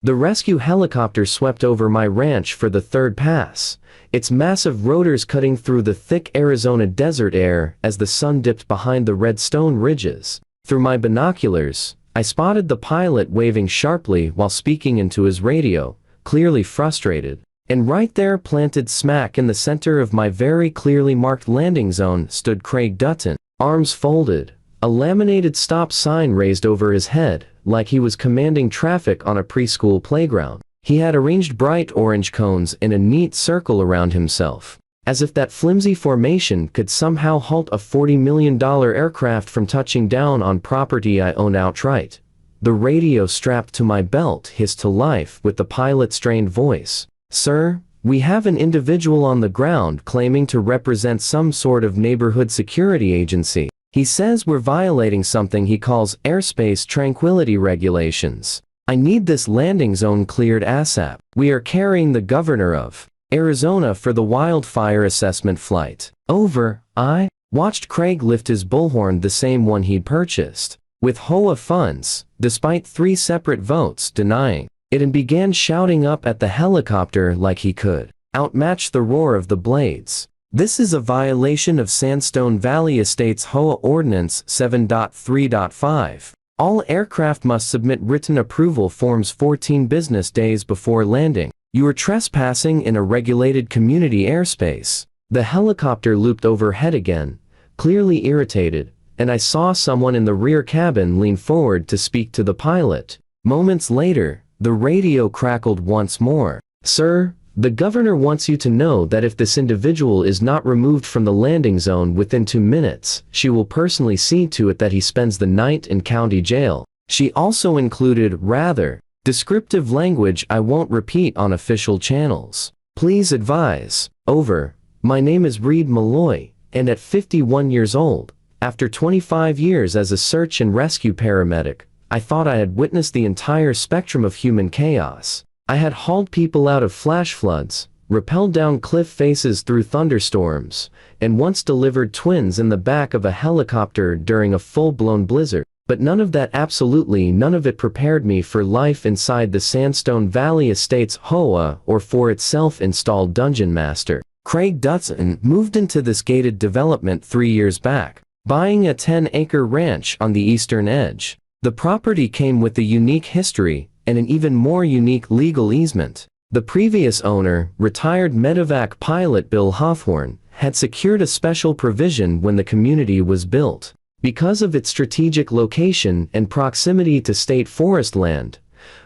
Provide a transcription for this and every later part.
The rescue helicopter swept over my ranch for the third pass, its massive rotors cutting through the thick Arizona desert air as the sun dipped behind the red stone ridges. Through my binoculars, I spotted the pilot waving sharply while speaking into his radio, clearly frustrated. And right there, planted smack in the center of my very clearly marked landing zone, stood Craig Dutton, arms folded, a laminated stop sign raised over his head, like he was commanding traffic on a preschool playground. He had arranged bright orange cones in a neat circle around himself, as if that flimsy formation could somehow halt a $40 million aircraft from touching down on property I own outright. The radio strapped to my belt hissed to life with the pilot's strained voice. "Sir, we have an individual on the ground claiming to represent some sort of neighborhood security agency. He says we're violating something he calls airspace tranquility regulations. I need this landing zone cleared ASAP. We are carrying the governor of Arizona for the wildfire assessment flight." Over. I watched Craig lift his bullhorn, the same one he'd purchased with HOA funds, despite 3 separate votes denying it, and began shouting up at the helicopter like he could outmatch the roar of the blades. "This is a violation of Sandstone Valley Estates HOA Ordinance 7.3.5. All aircraft must submit written approval forms 14 business days before landing. You are trespassing in a regulated community airspace." The helicopter looped overhead again, clearly irritated, and I saw someone in the rear cabin lean forward to speak to the pilot. Moments later, the radio crackled once more. "Sir, the governor wants you to know that if this individual is not removed from the landing zone within 2 minutes, she will personally see to it that he spends the night in county jail." She also included rather descriptive language I won't repeat on official channels. "Please advise." Over. "My name is Reed Malloy, and at 51 years old, after 25 years as a search and rescue paramedic, I thought I had witnessed the entire spectrum of human chaos. I had hauled people out of flash floods, rappelled down cliff faces through thunderstorms, and once delivered twins in the back of a helicopter during a full-blown blizzard. But none of that, absolutely none of it, prepared me for life inside the Sandstone Valley Estates HOA or for its self-installed dungeon master. Craig Dutton moved into this gated development 3 years back, buying a 10-acre ranch on the eastern edge. The property came with a unique history and an even more unique legal easement. The previous owner, retired medevac pilot Bill Hawthorne, had secured a special provision when the community was built. Because of its strategic location and proximity to state forest land,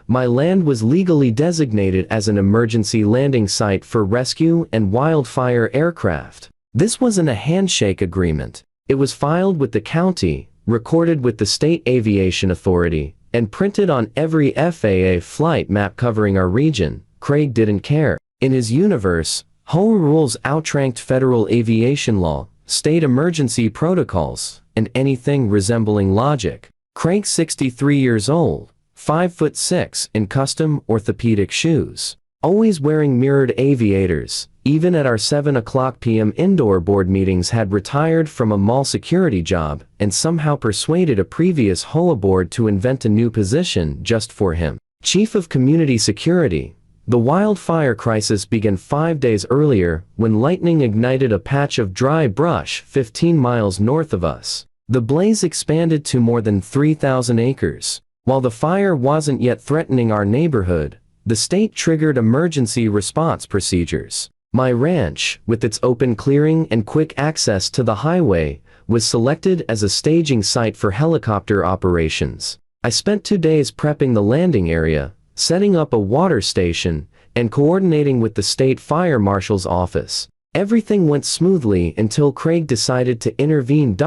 my land was legally designated as an emergency landing site for rescue and wildfire aircraft. This wasn't a handshake agreement. It was filed with the county, recorded with the State Aviation Authority, and printed on every FAA flight map covering our region. Craig didn't care. In his universe, HOA rules outranked federal aviation law, state emergency protocols, and anything resembling logic. Craig, 63 years old, 5'6", in custom orthopedic shoes, always wearing mirrored aviators, even at our 7:00 p.m. indoor board meetings, had retired from a mall security job and somehow persuaded a previous HOA board to invent a new position just for him. Chief of Community Security. The wildfire crisis began 5 days earlier when lightning ignited a patch of dry brush 15 miles north of us. The blaze expanded to more than 3,000 acres. While the fire wasn't yet threatening our neighborhood, the state triggered emergency response procedures. My ranch, with its open clearing and quick access to the highway, was selected as a staging site for helicopter operations. I spent 2 days prepping the landing area, setting up a water station, and coordinating with the state fire marshal's office. Everything went smoothly until Craig decided to intervene.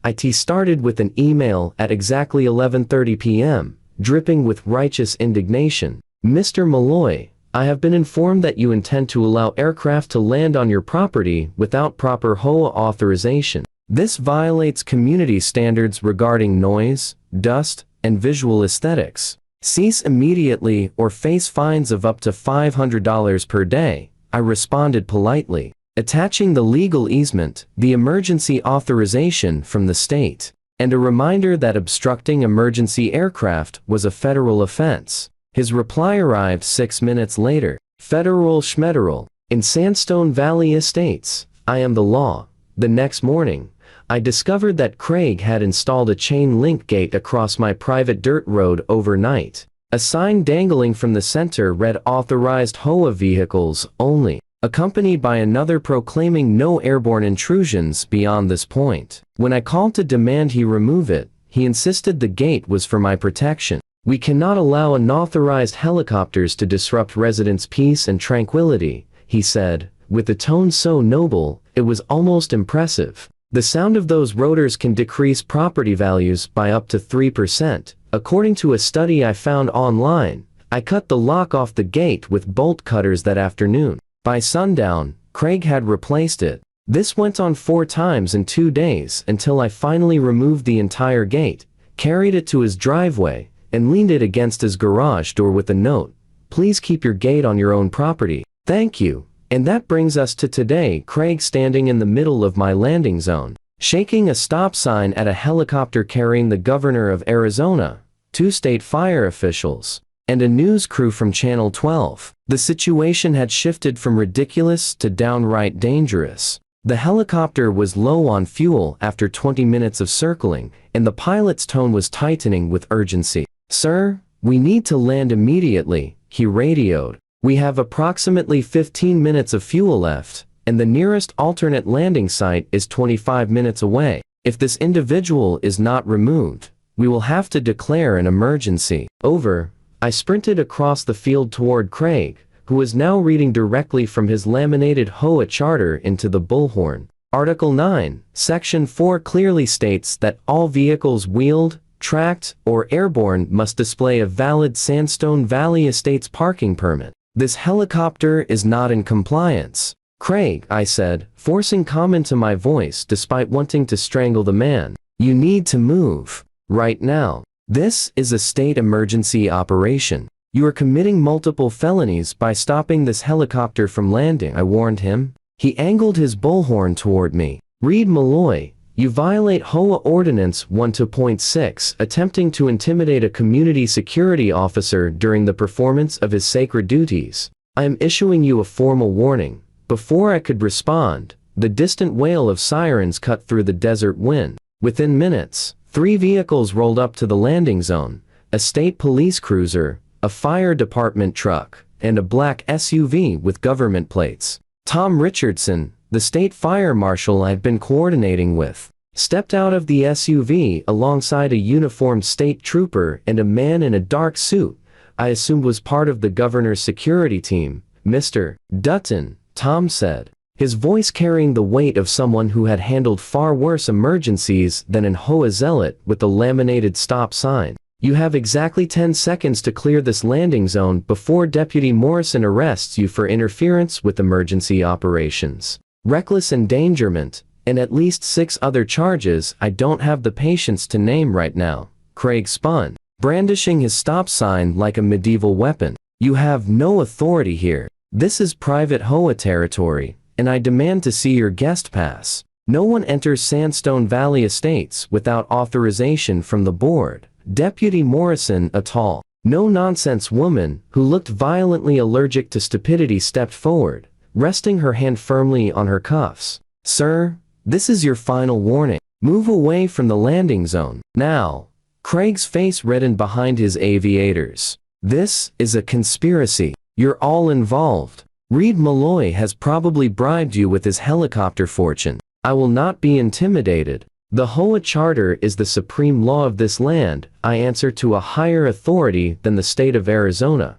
It started with an email at exactly 11:30 p.m., dripping with righteous indignation. "Mr. Malloy, I have been informed that you intend to allow aircraft to land on your property without proper HOA authorization. This violates community standards regarding noise, dust, and visual aesthetics. Cease immediately or face fines of up to $500 per day," I responded politely, attaching the legal easement, the emergency authorization from the state, and a reminder that obstructing emergency aircraft was a federal offense. His reply arrived 6 minutes later. Federal Schmederal. In Sandstone Valley Estates, I am the law. The next morning, I discovered that Craig had installed a chain link gate across my private dirt road overnight. A sign dangling from the center read "Authorized HOA vehicles only," accompanied by another proclaiming no airborne intrusions beyond this point. When I called to demand he remove it, he insisted the gate was for my protection. "We cannot allow unauthorized helicopters to disrupt residents' peace and tranquility," he said, with a tone so noble, it was almost impressive. "The sound of those rotors can decrease property values by up to 3%. According to a study I found online, I cut the lock off the gate with bolt cutters that afternoon. By sundown, Craig had replaced it. This went on 4 times in 2 days until I finally removed the entire gate, carried it to his driveway, and leaned it against his garage door with a note, 'Please keep your gate on your own property. Thank you.' And that brings us to today, Craig standing in the middle of my landing zone, shaking a stop sign at a helicopter carrying the governor of Arizona, 2 state fire officials, and a news crew from Channel 12. The situation had shifted from ridiculous to downright dangerous. The helicopter was low on fuel after 20 minutes of circling, and the pilot's tone was tightening with urgency. "Sir, we need to land immediately," he radioed. "We have approximately 15 minutes of fuel left, and the nearest alternate landing site is 25 minutes away. If this individual is not removed, we will have to declare an emergency." Over. I sprinted across the field toward Craig, who was now reading directly from his laminated HOA charter into the bullhorn. Article 9, Section 4 clearly states that all vehicles wheeled, tracked, or airborne must display a valid Sandstone Valley Estates parking permit. "This helicopter is not in compliance." "Craig," I said, forcing calm into my voice despite wanting to strangle the man, "you need to move. Right now. This is a state emergency operation. You are committing multiple felonies by stopping this helicopter from landing," I warned him. He angled his bullhorn toward me. "Reed Malloy, you violate HOA Ordinance 1.6, attempting to intimidate a community security officer during the performance of his sacred duties. I am issuing you a formal warning." Before I could respond, the distant wail of sirens cut through the desert wind. Within minutes, 3 vehicles rolled up to the landing zone: a state police cruiser, a fire department truck, and a black SUV with government plates. Tom Richardson, the state fire marshal I'd been coordinating with, stepped out of the SUV alongside a uniformed state trooper and a man in a dark suit I assumed was part of the governor's security team. "Mr. Dutton," Tom said, his voice carrying the weight of someone who had handled far worse emergencies than an HOA zealot with the laminated stop sign. "You have exactly 10 seconds to clear this landing zone before Deputy Morrison arrests you for interference with emergency operations, reckless endangerment, and at least 6 other charges I don't have the patience to name right now." Craig spun, brandishing his stop sign like a medieval weapon. "You have no authority here. This is private HOA territory, and I demand to see your guest pass. No one enters Sandstone Valley Estates without authorization from the board." Deputy Morrison, a tall, no-nonsense woman who looked violently allergic to stupidity, stepped forward, resting her hand firmly on her cuffs. "Sir, this is your final warning. Move away from the landing zone, now." Craig's face reddened behind his aviators. "This is a conspiracy. You're all involved. Reed Malloy has probably bribed you with his helicopter fortune. I will not be intimidated. The HOA Charter is the supreme law of this land. I answer to a higher authority than the state of Arizona."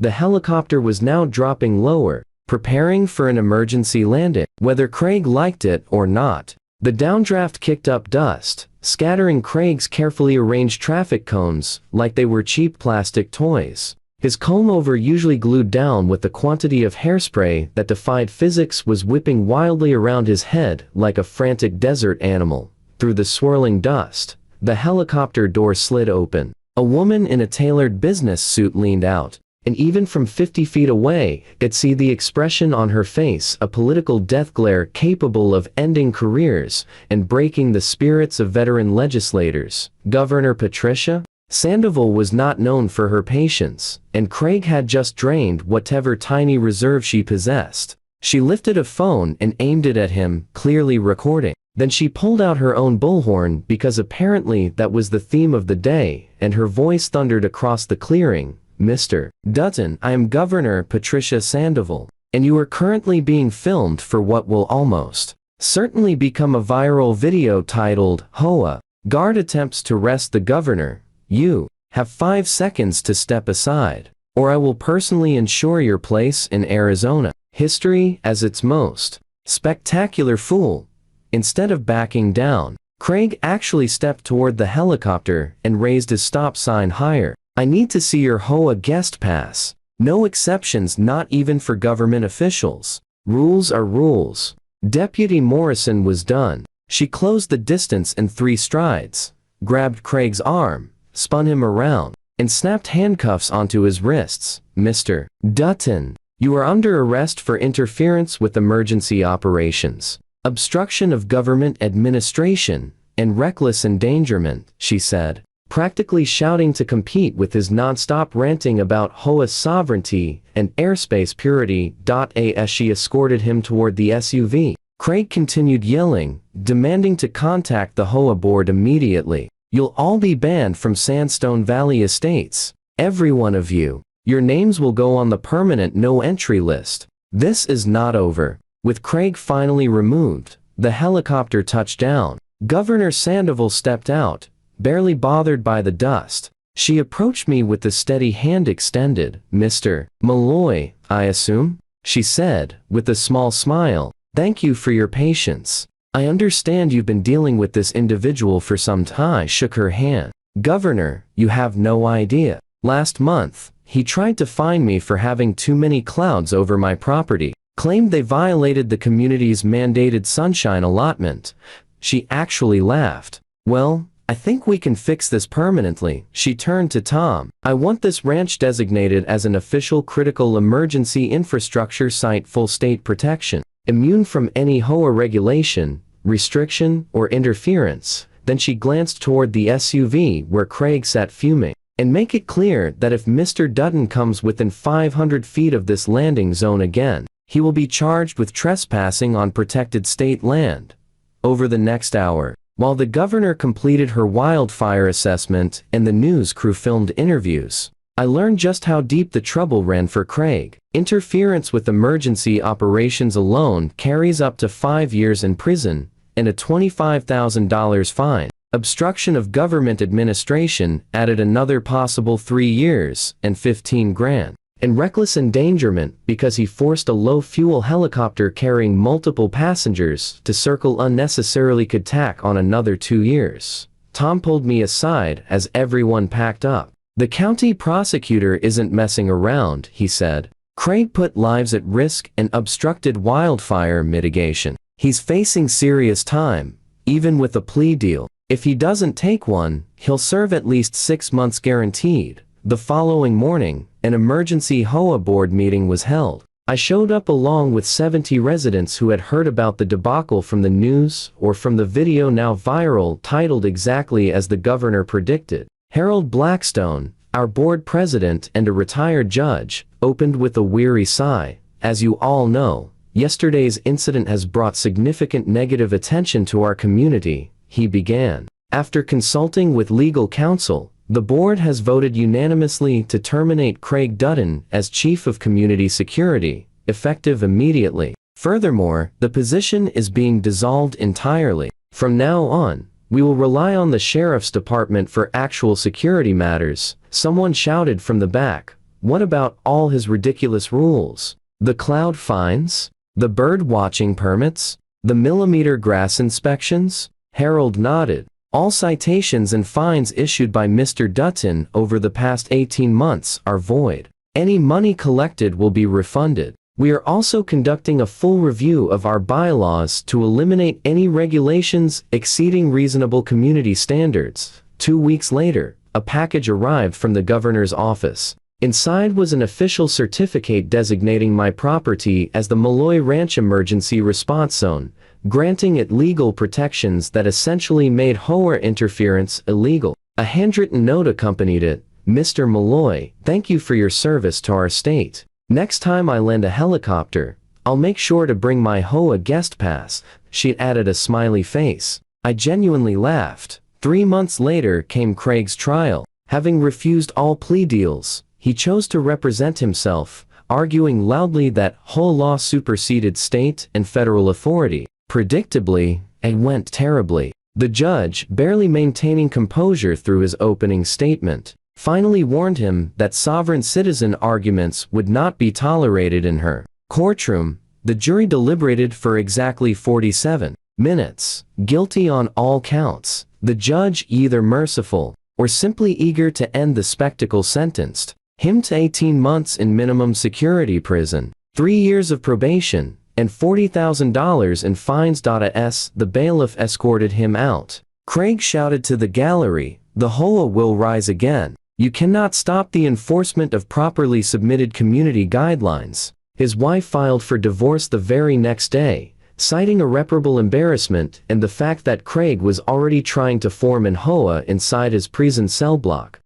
The helicopter was now dropping lower, preparing for an emergency landing. Whether Craig liked it or not, the downdraft kicked up dust, scattering Craig's carefully arranged traffic cones like they were cheap plastic toys. His comb-over, usually glued down with the quantity of hairspray that defied physics, was whipping wildly around his head like a frantic desert animal. Through the swirling dust, the helicopter door slid open. A woman in a tailored business suit leaned out, and even from 50 feet away, could see the expression on her face, a political death glare capable of ending careers and breaking the spirits of veteran legislators. "Governor Patricia?" Sandoval was not known for her patience, and Craig had just drained whatever tiny reserve she possessed. She lifted a phone and aimed it at him, clearly recording. Then she pulled out her own bullhorn because apparently that was the theme of the day, and her voice thundered across the clearing. "Mr. Dutton, I am Governor Patricia Sandoval, and you are currently being filmed for what will almost certainly become a viral video titled, HOA, Guard Attempts to Arrest the Governor. You have 5 seconds to step aside, or I will personally ensure your place in Arizona history as its most spectacular fool." Instead of backing down, Craig actually stepped toward the helicopter and raised his stop sign higher. "I need to see your HOA guest pass. No exceptions, not even for government officials. Rules are rules." Deputy Morrison was done. She closed the distance in 3 strides, grabbed Craig's arm, spun him around, and snapped handcuffs onto his wrists. "Mr. Dutton, you are under arrest for interference with emergency operations, obstruction of government administration, and reckless endangerment," she said, practically shouting to compete with his nonstop ranting about HOA sovereignty and airspace purity. As she escorted him toward the SUV, Craig continued yelling, demanding to contact the HOA board immediately. "You'll all be banned from Sandstone Valley Estates. Every one of you. Your names will go on the permanent no-entry list." This is not over. With Craig finally removed, the helicopter touched down. Governor Sandoval stepped out, barely bothered by the dust. She approached me with a steady hand extended. "Mr. Malloy, I assume?" she said, with a small smile. "Thank you for your patience. I understand you've been dealing with this individual for some time." I shook her hand. "Governor, you have no idea. Last month, he tried to fine me for having too many clouds over my property. Claimed they violated the community's mandated sunshine allotment." She actually laughed. "Well, I think we can fix this permanently." She turned to Tom. "I want this ranch designated as an official critical emergency infrastructure site, full state protection, immune from any HOA regulation, restriction, or interference." Then she glanced toward the SUV where Craig sat fuming. "And make it clear that if Mr. Dutton comes within 500 feet of this landing zone again, he will be charged with trespassing on protected state land." Over the next hour, while the governor completed her wildfire assessment and the news crew filmed interviews, I learned just how deep the trouble ran for Craig. Interference with emergency operations alone carries up to 5 years in prison and a $25,000 fine. Obstruction of government administration added another possible 3 years and 15 grand. And reckless endangerment because he forced a low-fuel helicopter carrying multiple passengers to circle unnecessarily could tack on another 2 years. Tom pulled me aside as everyone packed up. "The county prosecutor isn't messing around," he said. "Craig put lives at risk and obstructed wildfire mitigation. He's facing serious time, even with a plea deal. If he doesn't take one, he'll serve at least 6 months guaranteed." The following morning, an emergency HOA board meeting was held. I showed up along with 70 residents who had heard about the debacle from the news or from the video now viral titled exactly as the governor predicted. Harold Blackstone, our board president and a retired judge, opened with a weary sigh. "As you all know, yesterday's incident has brought significant negative attention to our community," he began. "After consulting with legal counsel, the board has voted unanimously to terminate Craig Dutton as Chief of Community Security, effective immediately. Furthermore, the position is being dissolved entirely. From now on, we will rely on the Sheriff's Department for actual security matters." Someone shouted from the back. "What about all his ridiculous rules? The cloud fines? The bird watching permits? The millimeter grass inspections?" Harold nodded. "All citations and fines issued by Mr. Dutton over the past 18 months are void. Any money collected will be refunded. We are also conducting a full review of our bylaws to eliminate any regulations exceeding reasonable community standards." 2 weeks later, a package arrived from the governor's office. Inside was an official certificate designating my property as the Malloy Ranch Emergency Response Zone, granting it legal protections that essentially made HOA interference illegal. A handwritten note accompanied it. "Mr. Malloy, thank you for your service to our state. Next time I land a helicopter, I'll make sure to bring my HOA guest pass." She added a smiley face. I genuinely laughed. 3 months later came Craig's trial. Having refused all plea deals, he chose to represent himself, arguing loudly that HOA law superseded state and federal authority. Predictably, it went terribly. The judge, barely maintaining composure through his opening statement, finally warned him that sovereign citizen arguments would not be tolerated in her courtroom. The jury deliberated for exactly 47 minutes, guilty on all counts. The judge, either merciful or simply eager to end the spectacle, sentenced him to 18 months in minimum security prison, 3 years of probation, and $40,000 in fines. As the bailiff escorted him out, Craig shouted to the gallery, "The HOA will rise again. You cannot stop the enforcement of properly submitted community guidelines." His wife filed for divorce the very next day, citing irreparable embarrassment and the fact that Craig was already trying to form an HOA inside his prison cell block.